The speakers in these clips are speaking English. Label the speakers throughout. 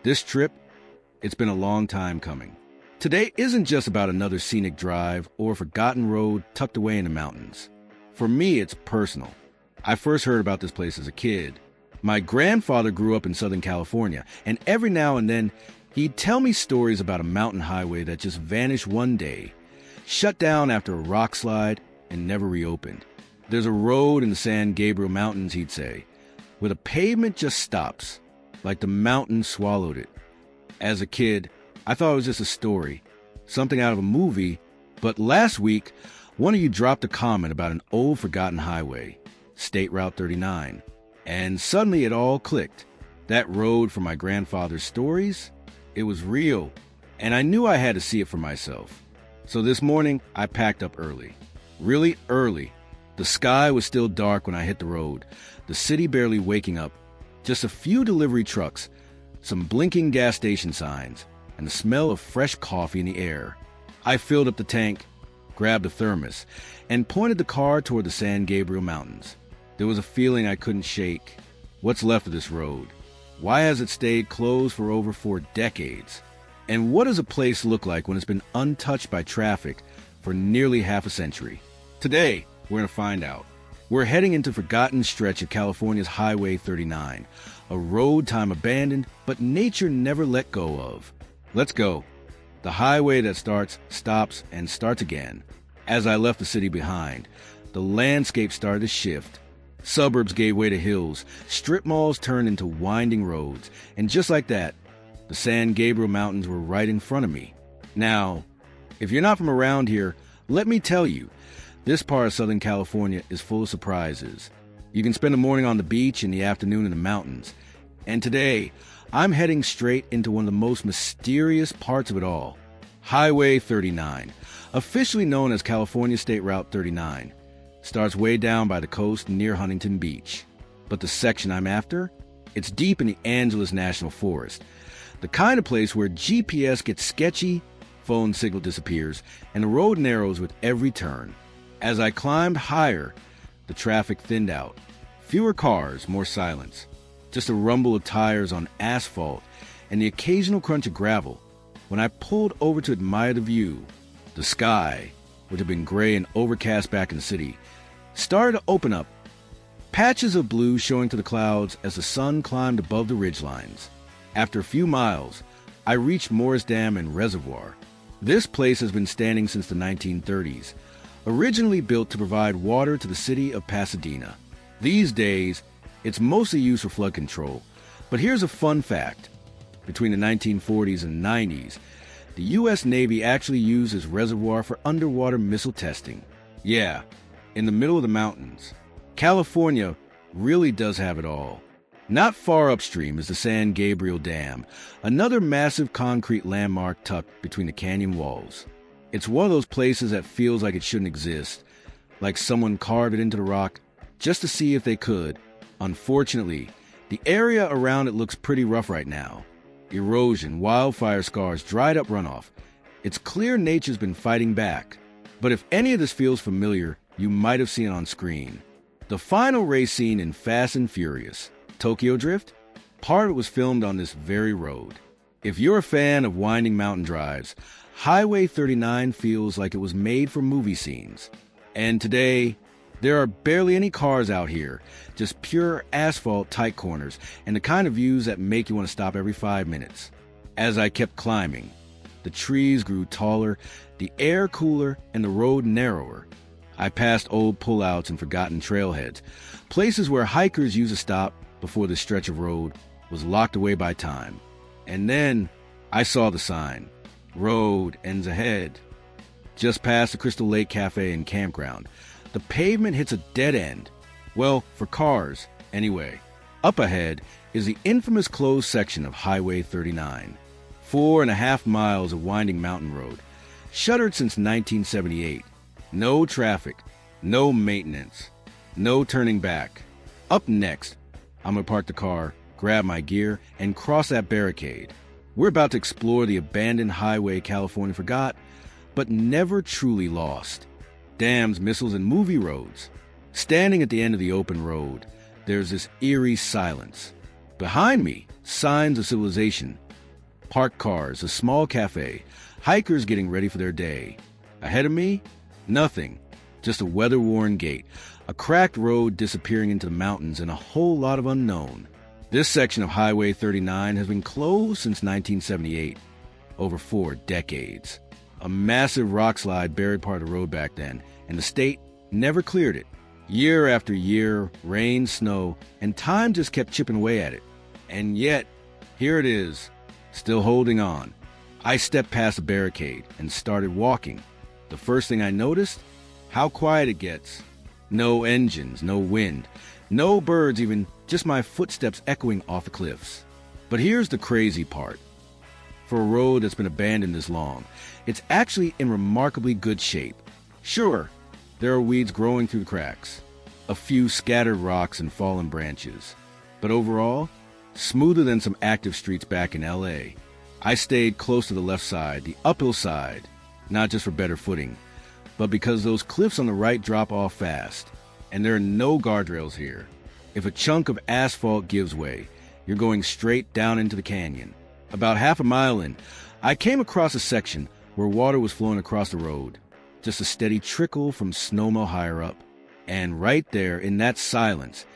Speaker 1: This trip, it's been a long time coming. Today isn't just about another scenic drive or a forgotten road tucked away in the mountains. For me, it's personal. I first heard about this place as a kid. My grandfather grew up in Southern California, and every now and then, he'd tell me stories about a mountain highway that just vanished one day, shut down after a rock slide, and never reopened. There's a road in the San Gabriel Mountains, he'd say, where the pavement just stops, like the mountain swallowed it. As a kid, I thought it was just a story, something out of a movie, but last week, one of you dropped a comment about an old forgotten highway, State Route 39, and suddenly it all clicked. That road from my grandfather's stories, it was real, and I knew I had to see it for myself. So this morning, I packed up early. Really early. The sky was still dark when I hit the road, the city barely waking up, just a few delivery trucks, some blinking gas station signs, and the smell of fresh coffee in the air. I filled up the tank, grabbed a thermos, and pointed the car toward the San Gabriel Mountains. There was a feeling I couldn't shake. What's left of this road? Why has it stayed closed for over 4 decades? And what does a place look like when it's been untouched by traffic for nearly half a century? Today, we're going to find out. We're heading into forgotten stretch of California's Highway 39, a road time abandoned, but nature never let go of. Let's go. The highway that starts, stops, and starts again. As I left the city behind, the landscape started to shift. Suburbs gave way to hills, strip malls turned into winding roads, and just like that, the San Gabriel Mountains were right in front of me. Now, if you're not from around here, let me tell you, this part of Southern California is full of surprises. You can spend the morning on the beach and the afternoon in the mountains. And today, I'm heading straight into one of the most mysterious parts of it all. Highway 39, officially known as California State Route 39, starts way down by the coast near Huntington Beach. But the section I'm after, it's deep in the Angeles National Forest, the kind of place where GPS gets sketchy, phone signal disappears, and the road narrows with every turn. As I climbed higher, the traffic thinned out. Fewer cars, more silence. Just a rumble of tires on asphalt and the occasional crunch of gravel. When I pulled over to admire the view, the sky, which had been gray and overcast back in the city, started to open up. Patches of blue showing through the clouds as the sun climbed above the ridgelines. After a few miles, I reached Morris Dam and Reservoir. This place has been standing since the 1930s, originally built to provide water to the city of Pasadena. These days, it's mostly used for flood control. But here's a fun fact. Between the 1940s and 90s, the U.S. Navy actually used this reservoir for underwater missile testing. Yeah, in the middle of the mountains. California really does have it all. Not far upstream is the San Gabriel Dam, another massive concrete landmark tucked between the canyon walls. It's one of those places that feels like it shouldn't exist, like someone carved it into the rock just to see if they could. Unfortunately, the area around it looks pretty rough right now. Erosion, wildfire scars, dried up runoff. It's clear nature's been fighting back. But if any of this feels familiar, you might have seen it on screen. The final race scene in Fast and Furious, Tokyo Drift, part of it was filmed on this very road. If you're a fan of winding mountain drives, Highway 39 feels like it was made for movie scenes. And today, there are barely any cars out here, just pure asphalt tight corners and the kind of views that make you want to stop every 5 minutes. As I kept climbing, the trees grew taller, the air cooler, and the road narrower. I passed old pullouts and forgotten trailheads, places where hikers used to stop before the stretch of road was locked away by time. And then I saw the sign. Road ends ahead. Just past the Crystal Lake Cafe and Campground, the pavement hits a dead end. Well, for cars, anyway. Up ahead is the infamous closed section of Highway 39. 4.5 miles of winding mountain road, shuttered since 1978. No traffic, no maintenance, no turning back. Up next, I'm gonna park the car, grab my gear, and cross that barricade. We're about to explore the abandoned highway California forgot, but never truly lost. Dams, missiles, and movie roads. Standing at the end of the open road, there's this eerie silence. Behind me, signs of civilization, Parked cars, a small cafe, hikers getting ready for their day. Ahead of me, nothing. Just a weather-worn gate, a cracked road disappearing into the mountains, and a whole lot of unknown. This section of Highway 39 has been closed since 1978, over 4 decades. A massive rockslide buried part of the road back then, and the state never cleared it. Year after year, rain, snow, and time just kept chipping away at it. And yet, here it is, still holding on. I stepped past the barricade and started walking. The first thing I noticed, how quiet it gets. No engines, no wind, no birds even, just my footsteps echoing off the cliffs. But here's the crazy part. For a road that's been abandoned this long, it's actually in remarkably good shape. Sure, there are weeds growing through the cracks, a few scattered rocks and fallen branches, but overall, smoother than some active streets back in LA. I stayed close to the left side, the uphill side, not just for better footing, but because those cliffs on the right drop off fast, and there are no guardrails here. If a chunk of asphalt gives way, you're going straight down into the canyon. About half a mile in, I came across a section where water was flowing across the road, just a steady trickle from snowmelt higher up. And right there, in that silence,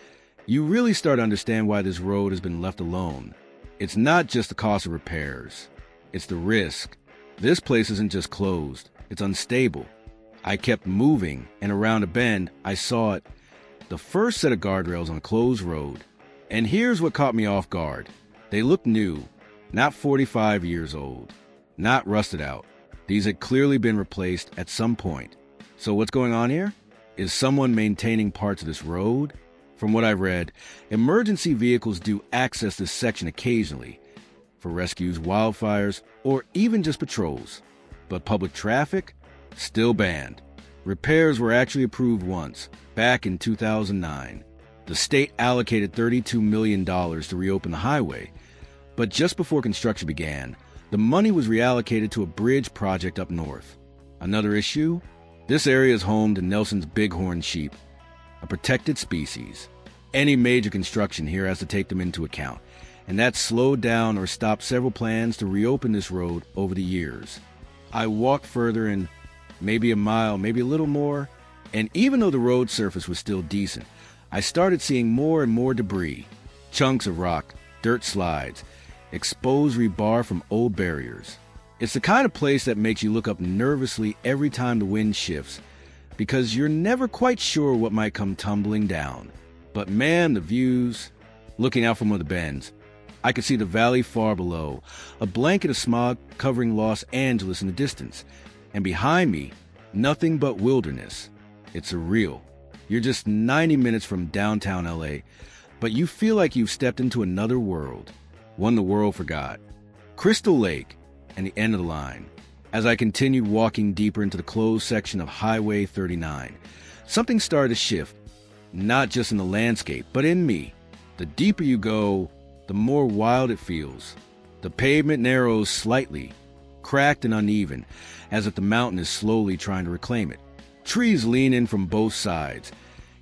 Speaker 1: you really start to understand why this road has been left alone. It's not just the cost of repairs, it's the risk. This place isn't just closed, it's unstable. I kept moving, and around a bend, I saw it. The first set of guardrails on a closed road. And here's what caught me off guard. They looked new, not 45 years old, not rusted out. These had clearly been replaced at some point. So what's going on here? Is someone maintaining parts of this road? From what I've read, emergency vehicles do access this section occasionally, for rescues, wildfires, or even just patrols. But public traffic? Still banned. Repairs were actually approved once, back in 2009. The state allocated $32 million to reopen the highway, but just before construction began, the money was reallocated to a bridge project up north. Another issue? This area is home to Nelson's bighorn sheep, a protected species. Any major construction here has to take them into account, and that slowed down or stopped several plans to reopen this road over the years. I walked further and maybe a mile, maybe a little more, and even though the road surface was still decent, I started seeing more and more debris, chunks of rock, dirt slides, exposed rebar from old barriers. It's the kind of place that makes you look up nervously every time the wind shifts, because you're never quite sure what might come tumbling down. But man, the views. Looking out from one of the bends, I could see the valley far below, a blanket of smog covering Los Angeles in the distance. And behind me, nothing but wilderness. It's surreal. You're just 90 minutes from downtown LA, but you feel like you've stepped into another world, one the world forgot. Crystal Lake, and the end of the line. As I continued walking deeper into the closed section of Highway 39, something started to shift, not just in the landscape, but in me. The deeper you go, the more wild it feels. The pavement narrows slightly, cracked and uneven, as if the mountain is slowly trying to reclaim it. Trees lean in from both sides,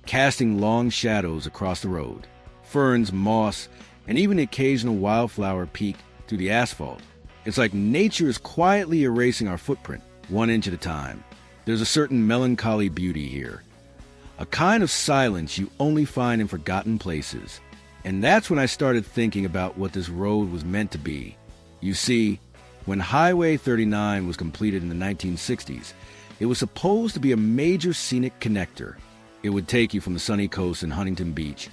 Speaker 1: casting long shadows across the road. Ferns, moss, and even the occasional wildflower peek through the asphalt. It's like nature is quietly erasing our footprint, 1 inch at a time. There's a certain melancholy beauty here, a kind of silence you only find in forgotten places. And that's when I started thinking about what this road was meant to be. You see, when Highway 39 was completed in the 1960s, it was supposed to be a major scenic connector. It would take you from the sunny coast in Huntington Beach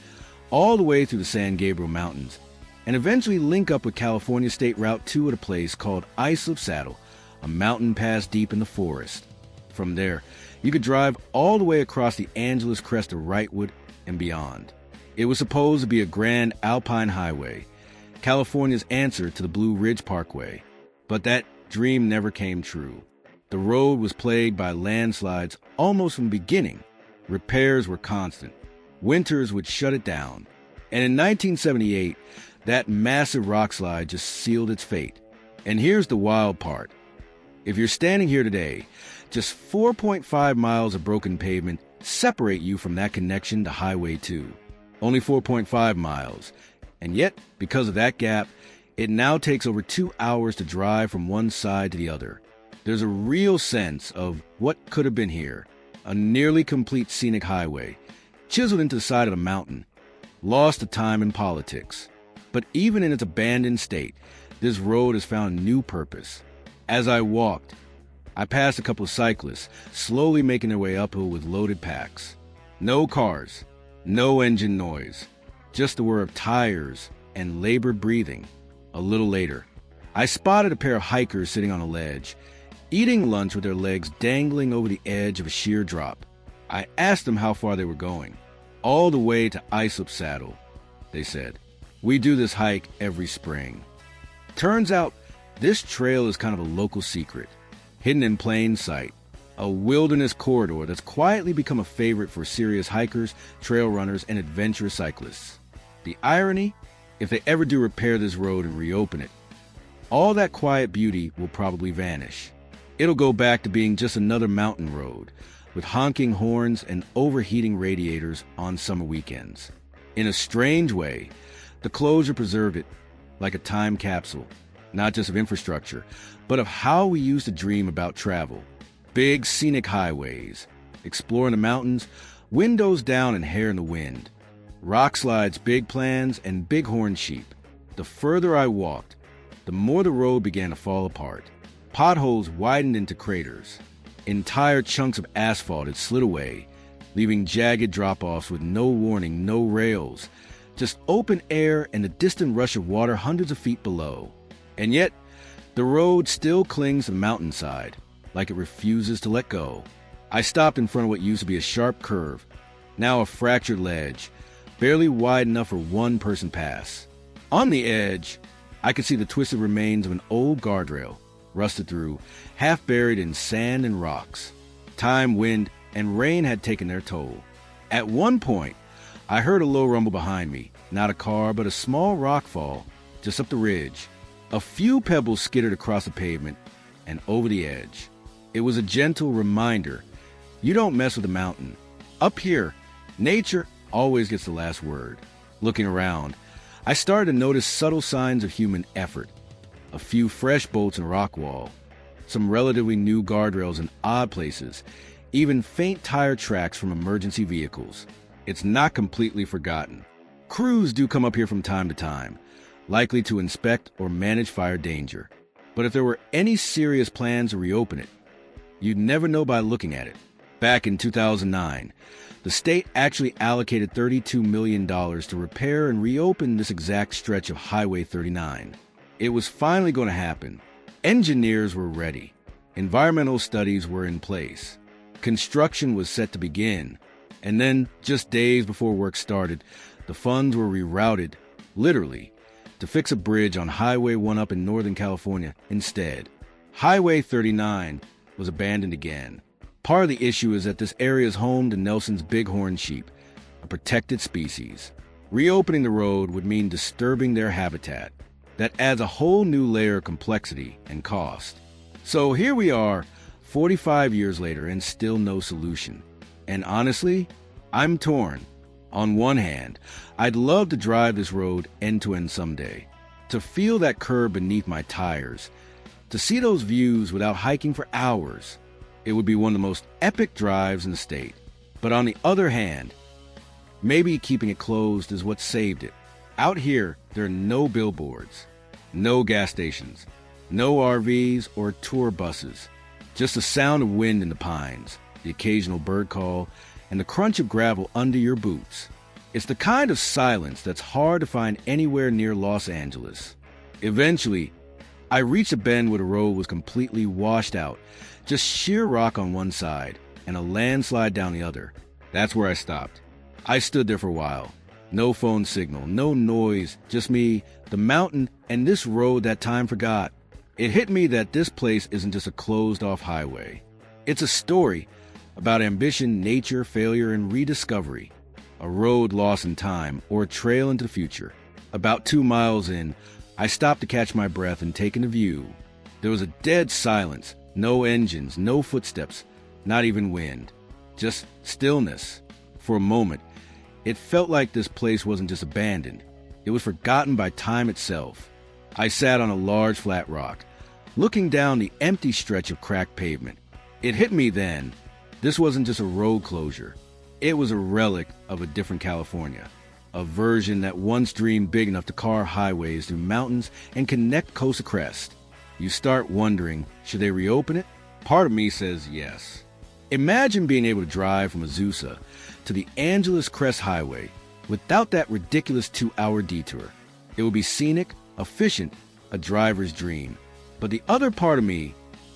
Speaker 1: all the way through the San Gabriel Mountains, and eventually link up with California State Route 2 at a place called Islip Saddle, a mountain pass deep in the forest. From there, you could drive all the way across the Angeles crest of Wrightwood and beyond. It was supposed to be a grand alpine highway, California's answer to the Blue Ridge Parkway. But that dream never came true. The road was plagued by landslides almost from the beginning. Repairs were constant. Winters would shut it down. And in 1978, that massive rockslide just sealed its fate. And here's the wild part. If you're standing here today, just 4.5 miles of broken pavement separate you from that connection to Highway 2. Only 4.5 miles. And yet, because of that gap, It now takes over 2 hours to drive from one side to the other. There's a real sense of what could have been here. A nearly complete scenic highway, chiseled into the side of the mountain, lost to time and politics. But even in its abandoned state, this road has found a new purpose. As I walked, I passed a couple of cyclists, slowly making their way uphill with loaded packs. No cars, no engine noise, just the whir of tires and labored breathing. A little later, I spotted a pair of hikers sitting on a ledge, eating lunch with their legs dangling over the edge of a sheer drop. I asked them how far they were going. All the way to Islip Saddle, they said. We do this hike every spring. Turns out, this trail is kind of a local secret, hidden in plain sight, a wilderness corridor that's quietly become a favorite for serious hikers, trail runners, and adventurous cyclists. The irony? If they ever do repair this road and reopen it, all that quiet beauty will probably vanish. It'll go back to being just another mountain road, with honking horns and overheating radiators on summer weekends. In a strange way, the closure preserved it like a time capsule, not just of infrastructure, but of how we used to dream about travel. Big scenic highways, exploring the mountains, windows down and hair in the wind. Rockslides, big plans, and bighorn sheep. The further I walked, the more the road began to fall apart. Potholes widened into craters. Entire chunks of asphalt had slid away, leaving jagged drop-offs with no warning, no rails, just open air and the distant rush of water hundreds of feet below. And yet, the road still clings to the mountainside, like it refuses to let go. I stopped in front of what used to be a sharp curve, now a fractured ledge, barely wide enough for one person pass. On the edge, I could see the twisted remains of an old guardrail, rusted through, half buried in sand and rocks. Time, wind, and rain had taken their toll. At one point, I heard a low rumble behind me, not a car, but a small rock fall just up the ridge. A few pebbles skittered across the pavement and over the edge. It was a gentle reminder, you don't mess with the mountain. Up here, nature always gets the last word. Looking around, I started to notice subtle signs of human effort. A few fresh bolts in rock wall, some relatively new guardrails in odd places, even faint tire tracks from emergency vehicles. It's not completely forgotten. Crews do come up here from time to time, likely to inspect or manage fire danger. But if there were any serious plans to reopen it, you'd never know by looking at it. Back in 2009, the state actually allocated $32 million to repair and reopen this exact stretch of Highway 39. It was finally going to happen. Engineers were ready. Environmental studies were in place. Construction was set to begin. And then, just days before work started, the funds were rerouted, literally, to fix a bridge on Highway 1 up in Northern California instead. Highway 39 was abandoned again. Part of the issue is that this area is home to Nelson's bighorn sheep, a protected species. Reopening the road would mean disturbing their habitat. That adds a whole new layer of complexity and cost. So here we are, 45 years later, and still no solution. And honestly, I'm torn. On one hand, I'd love to drive this road end to end someday, to feel that curb beneath my tires, to see those views without hiking for hours. It would be one of the most epic drives in the state. But on the other hand, maybe keeping it closed is what saved it. Out here, there are no billboards, no gas stations, no RVs or tour buses, just the sound of wind in the pines, the occasional bird call, and the crunch of gravel under your boots. It's the kind of silence that's hard to find anywhere near Los Angeles. Eventually, I reached a bend where the road was completely washed out, just sheer rock on one side and a landslide down the other. That's where I stopped. I stood there for a while. No phone signal, no noise, just me, the mountain, and this road that time forgot. It hit me that this place isn't just a closed-off highway. It's a story about ambition, nature, failure, and rediscovery. A road lost in time, or a trail into the future. About 2 miles in, I stopped to catch my breath and take in a view. There was a dead silence, no engines, no footsteps, not even wind. Just stillness. For a moment, it felt like this place wasn't just abandoned. It was forgotten by time itself. I sat on a large flat rock, looking down the empty stretch of cracked pavement. It hit me then. This wasn't just a road closure. It was a relic of a different California, a version that once dreamed big enough to carve highways through mountains and connect coast to crest. You start wondering, should they reopen it? Part of me says yes. Imagine being able to drive from Azusa to the Angeles Crest Highway without that ridiculous 2-hour detour. It would be scenic, efficient, a driver's dream. But the other part of me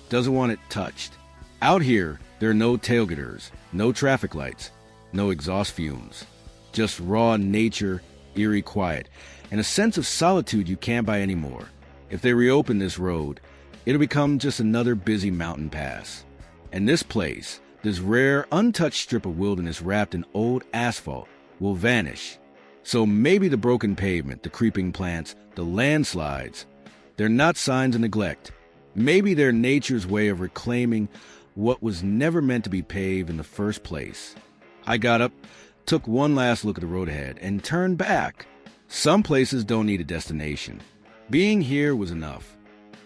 Speaker 1: doesn't want it touched. Out here, there are no tailgaters, no traffic lights, no exhaust fumes. Just raw nature, eerie quiet, and a sense of solitude you can't buy anymore. If they reopen this road, it'll become just another busy mountain pass. And this place, this rare, untouched strip of wilderness wrapped in old asphalt, will vanish. So maybe the broken pavement, the creeping plants, the landslides, they're not signs of neglect. Maybe they're nature's way of reclaiming what was never meant to be paved in the first place. I got up, took one last look at the road ahead, and turned back. Some places don't need a destination. Being here was enough.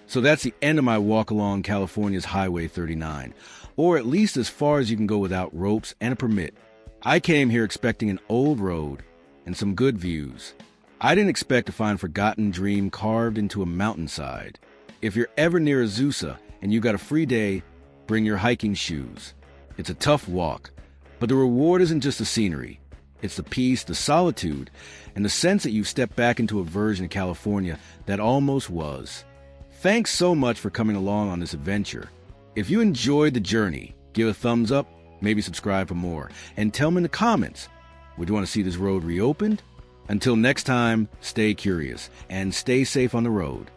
Speaker 1: So that's the end of my walk along California's Highway 39, or at least as far as you can go without ropes and a permit. I came here expecting an old road and some good views. I didn't expect to find a forgotten dream carved into a mountainside. If you're ever near Azusa and you got a free day, bring your hiking shoes. It's a tough walk, but the reward isn't just the scenery. It's the peace, the solitude, and the sense that you've stepped back into a version of California that almost was. Thanks so much for coming along on this adventure. If you enjoyed the journey, give a thumbs up, maybe subscribe for more, and tell me in the comments, would you want to see this road reopened? Until next time, stay curious and stay safe on the road.